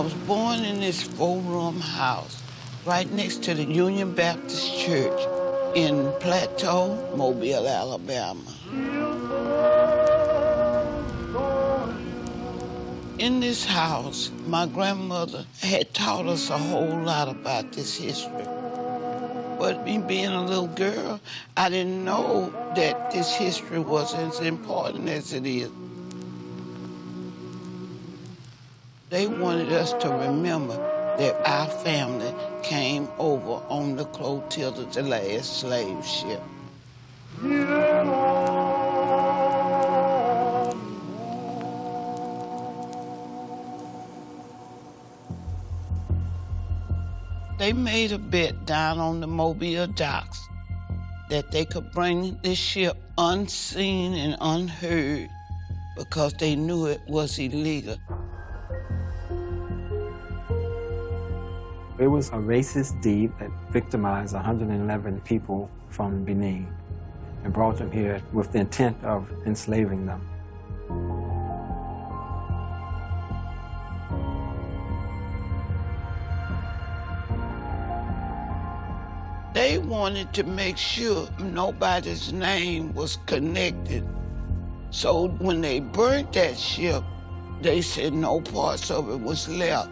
was born in this four-room house right next to the Union Baptist Church in Plateau, Mobile, Alabama. In this house, my grandmother had taught us a whole lot about this history. But me being a little girl, I didn't know that this history was as important as it is. They wanted us to remember that our family came over on the Clotilda, the last slave ship. They made a bet down on the Mobile docks that they could bring this ship unseen and unheard because they knew it was illegal. It was a racist deed that victimized 111 people from Benin and brought them here with the intent of enslaving them. They wanted to make sure nobody's name was connected. So when they burnt that ship, they said no parts of it was left.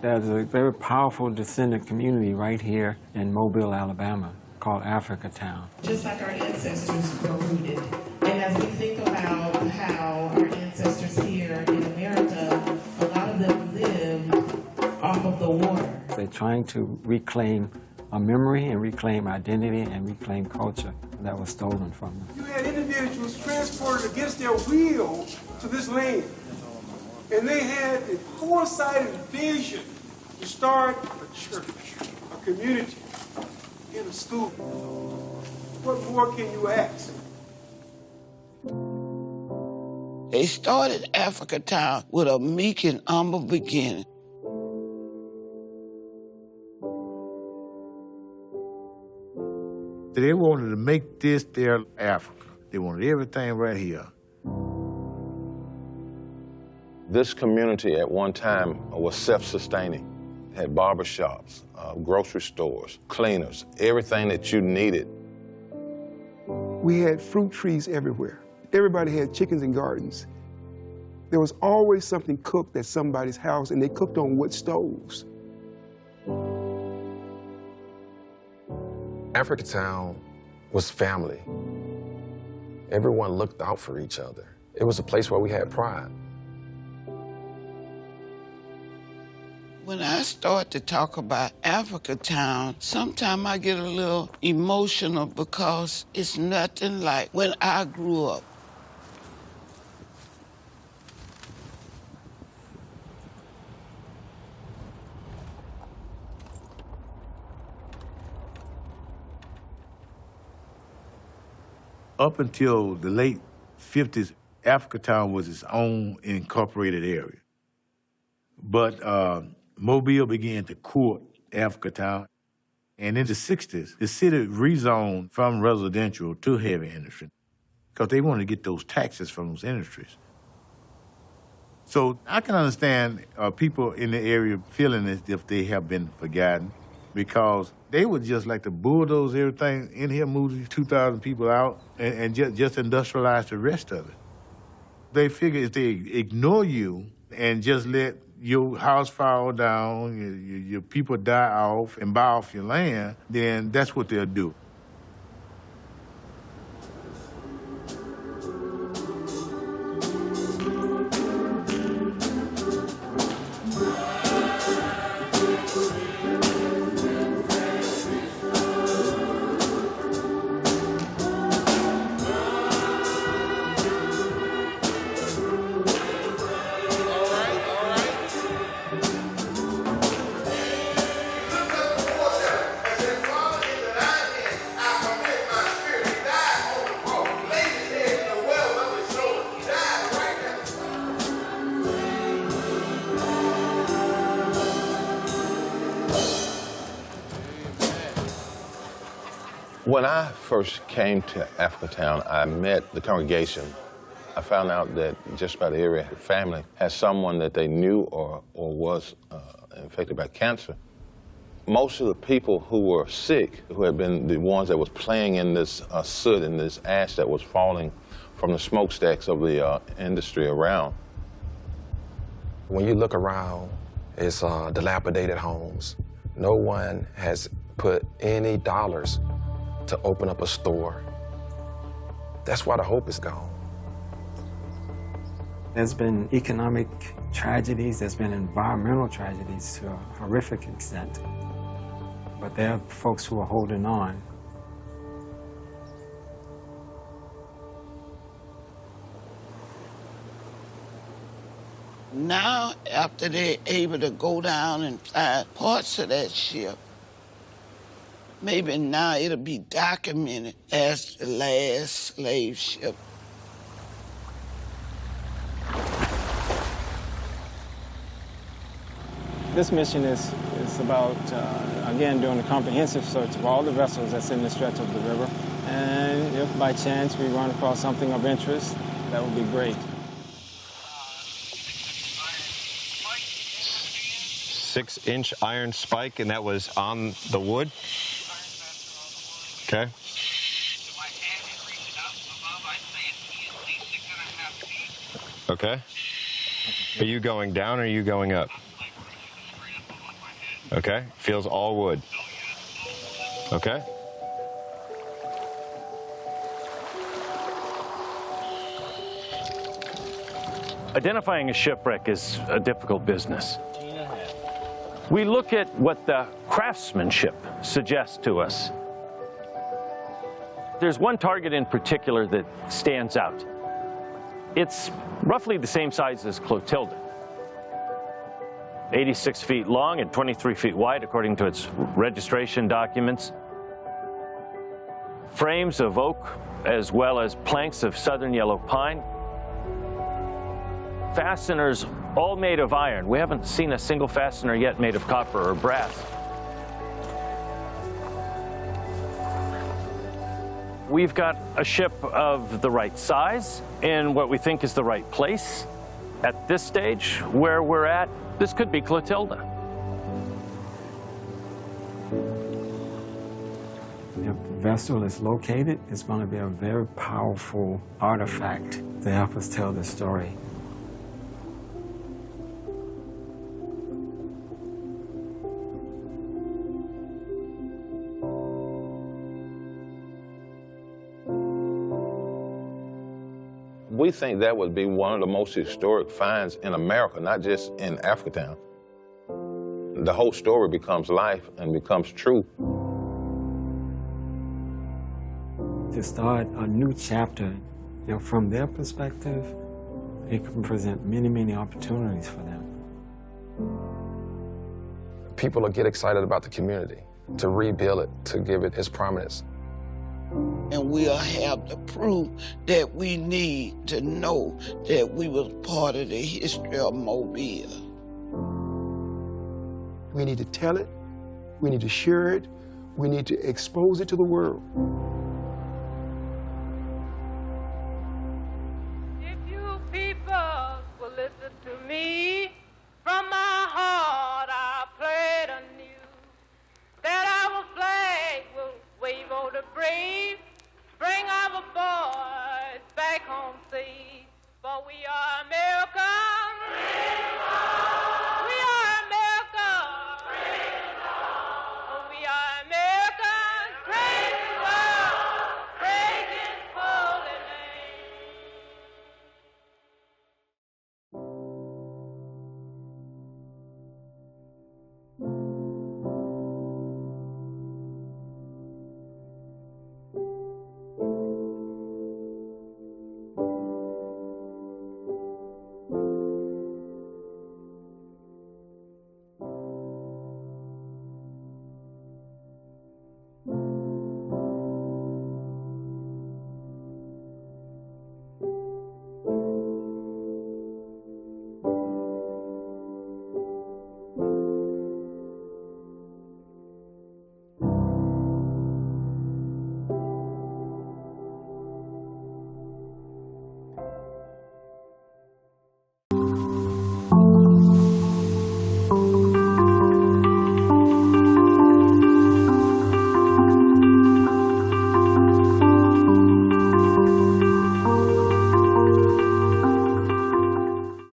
There's a very powerful descendant community right here in Mobile, Alabama, called Africatown. Just like our ancestors were rooted. And as we think about how our ancestors here in America, a lot of them lived off of the water. They're trying to reclaim a memory and reclaim identity and reclaim culture that was stolen from them. You had individuals transported against their will to this land. And they had a foresighted vision to start a church, a community, and a school. What more can you ask? They started Africatown with a meek and humble beginning. They wanted to make this their Africa. They wanted everything right here. This community at one time was self-sustaining. Had barbershops, grocery stores, cleaners, everything that you needed. We had fruit trees everywhere. Everybody had chickens and gardens. There was always something cooked at somebody's house, and they cooked on wood stoves. Africatown was family. Everyone looked out for each other. It was a place where we had pride. When I start to talk about Africatown, sometimes I get a little emotional because it's nothing like when I grew up. Up until the late 50s, Africatown was its own incorporated area. But Mobile began to court Africatown. And in the 60s, the city rezoned from residential to heavy industry because they wanted to get those taxes from those industries. So I can understand people in the area feeling as if they have been forgotten because they would just like to bulldoze everything in here, move these 2,000 people out, and just industrialize the rest of it. They figure if they ignore you and just let your house fall down, your people die off and buy off your land, then that's what they'll do. When I first came to Africatown, I met the congregation I found out that just about every family has someone that they knew or was infected by cancer. Most of the people who were sick, who had been the ones that was playing in this soot and this ash that was falling from the smokestacks of the industry around. When you look around, it's dilapidated homes. No one has put any dollars to open up a store. That's why the hope is gone. There's been economic tragedies, there's been environmental tragedies to a horrific extent. But there are folks who are holding on. Now, after they're able to go down and find parts of that ship, maybe now it'll be documented as the last slave ship. This mission is about, again, doing a comprehensive search of all the vessels that's in the stretch of the river. And if by chance we run across something of interest, that would be great. 6-inch iron spike, and that was on the wood? Okay. Okay. Are you going down or are you going up? Okay. Feels all wood. Okay. Identifying a shipwreck is a difficult business. We look at what the craftsmanship suggests to us. There's one target in particular that stands out. It's roughly the same size as Clotilda. 86 feet long and 23 feet wide, according to its registration documents. Frames of oak, as well as planks of southern yellow pine. Fasteners all made of iron. We haven't seen a single fastener yet made of copper or brass. We've got a ship of the right size in what we think is the right place. At this stage, where we're at, this could be Clotilda. If the vessel is located, it's going to be a very powerful artifact to help us tell the story. We think that would be one of the most historic finds in America, not just in Africatown. The whole story becomes life and becomes true. To start a new chapter, from their perspective, it can present many, many opportunities for them. People will get excited about the community, to rebuild it, to give it its prominence. And we'll have the proof that we need to know that we was part of the history of Mobile. We need to tell it, we need to share it, we need to expose it to the world.